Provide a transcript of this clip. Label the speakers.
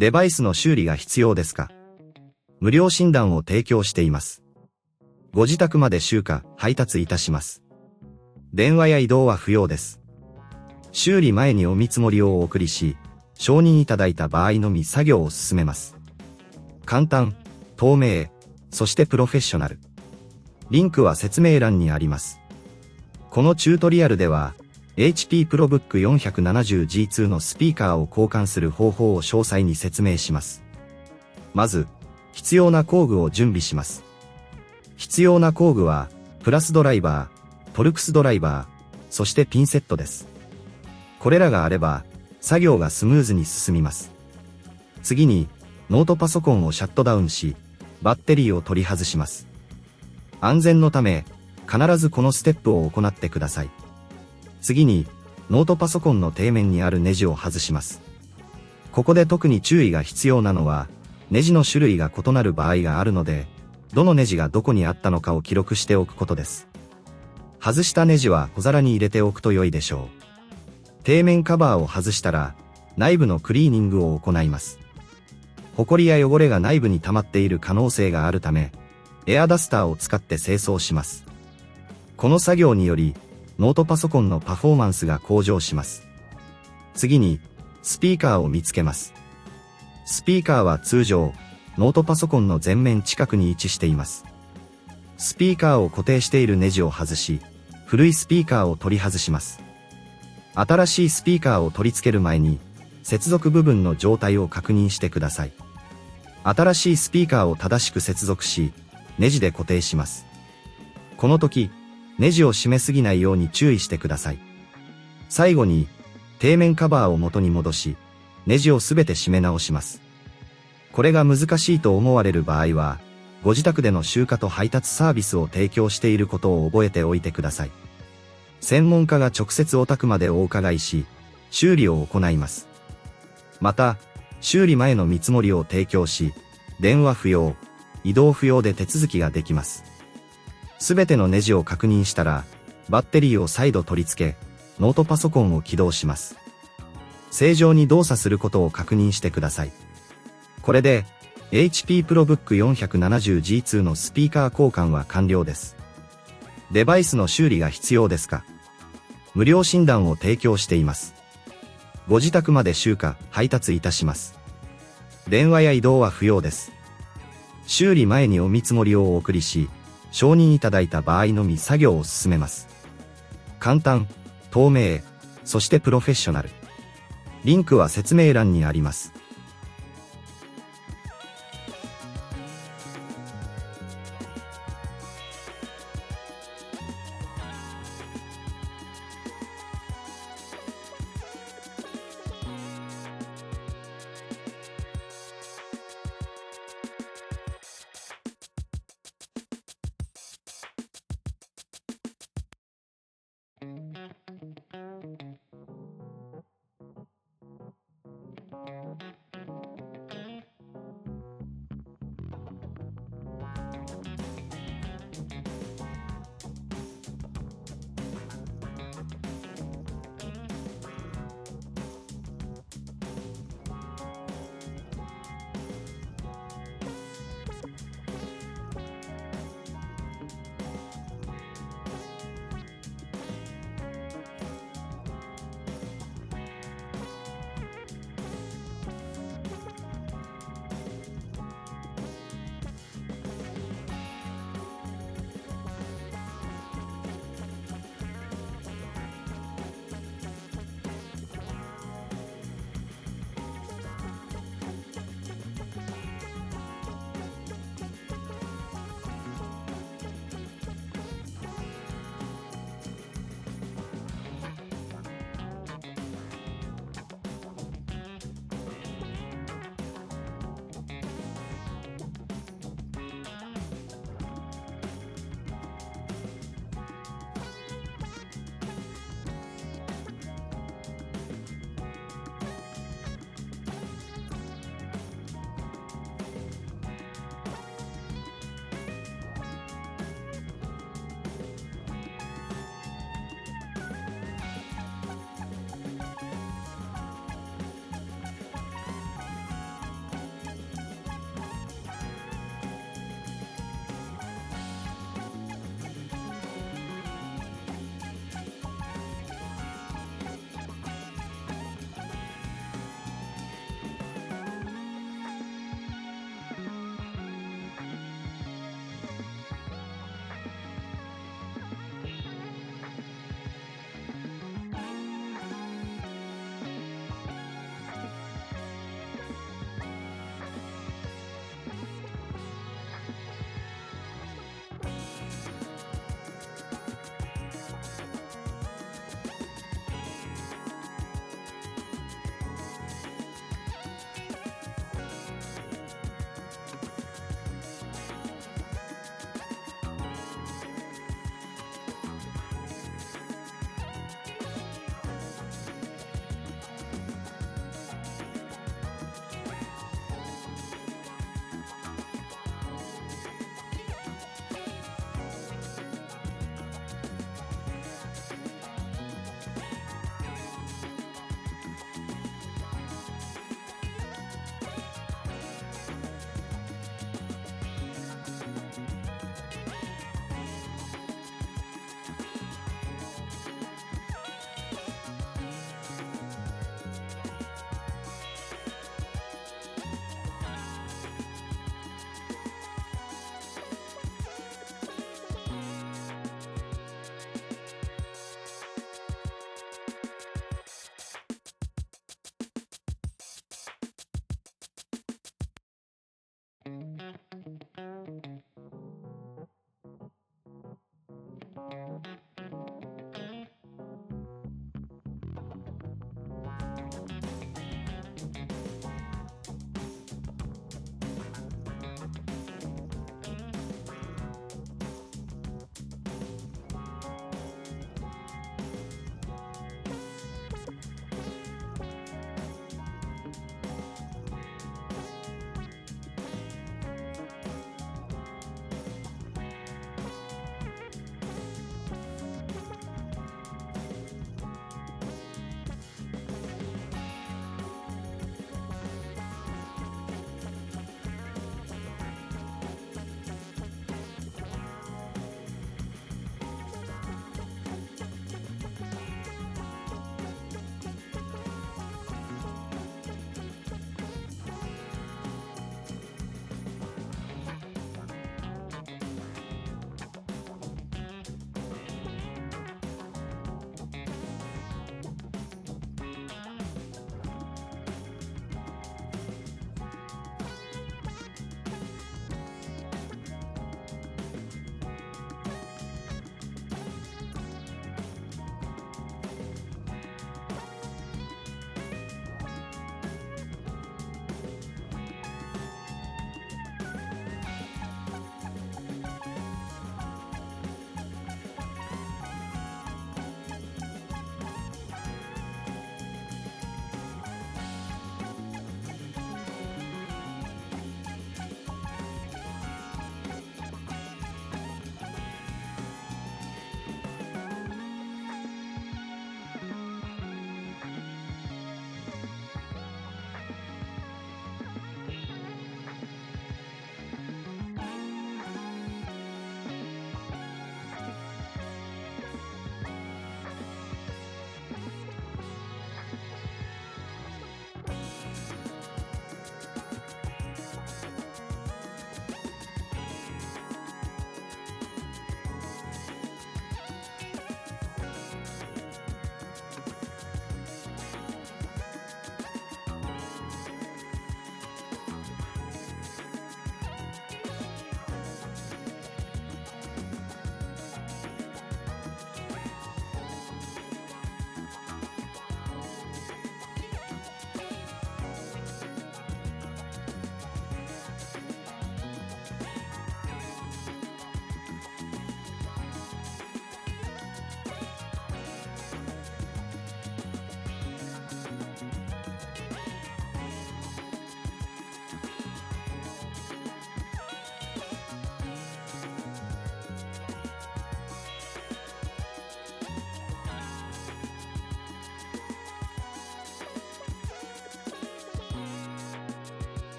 Speaker 1: デバイスの修理が必要ですか？無料診断を提供しています。ご自宅まで集荷、配達いたします。電話や移動は不要です。修理前にお見積もりをお送りし、承認いただいた場合のみ作業を進めます。簡単、透明、そしてプロフェッショナル。リンクは説明欄にあります。このチュートリアルでは、HP ProBook 470G2 のスピーカーを交換する方法を詳細に説明します。まず、必要な工具を準備します。必要な工具は、プラスドライバー、トルクスドライバー、そしてピンセットです。これらがあれば、作業がスムーズに進みます。次に、ノートパソコンをシャットダウンし、バッテリーを取り外します。安全のため、必ずこのステップを行ってください。次に、ノートパソコンの底面にあるネジを外します。ここで特に注意が必要なのは、ネジの種類が異なる場合があるので、どのネジがどこにあったのかを記録しておくことです。外したネジは小皿に入れておくと良いでしょう。底面カバーを外したら、内部のクリーニングを行います。ホコリや汚れが内部に溜まっている可能性があるため、エアダスターを使って清掃します。この作業により、ノートパソコンのパフォーマンスが向上します。次に、スピーカーを見つけます。スピーカーは通常、ノートパソコンの前面近くに位置しています。スピーカーを固定しているネジを外し、古いスピーカーを取り外します。新しいスピーカーを取り付ける前に、接続部分の状態を確認してください。新しいスピーカーを正しく接続し、ネジで固定します。この時、ネジを締めすぎないように注意してください。最後に、底面カバーを元に戻し、ネジをすべて締め直します。これが難しいと思われる場合は、ご自宅での集荷と配達サービスを提供していることを覚えておいてください。専門家が直接お宅までお伺いし、修理を行います。また、修理前の見積もりを提供し、電話不要、移動不要で手続きができます。すべてのネジを確認したら、バッテリーを再度取り付け、ノートパソコンを起動します。正常に動作することを確認してください。これで、HP ProBook 470G2 のスピーカー交換は完了です。デバイスの修理が必要ですか？無料診断を提供しています。ご自宅まで集荷、配達いたします。電話や移動は不要です。修理前にお見積もりをお送りし、承認いただいた場合のみ作業を進めます。簡単、透明、そしてプロフェッショナル。リンクは説明欄にあります。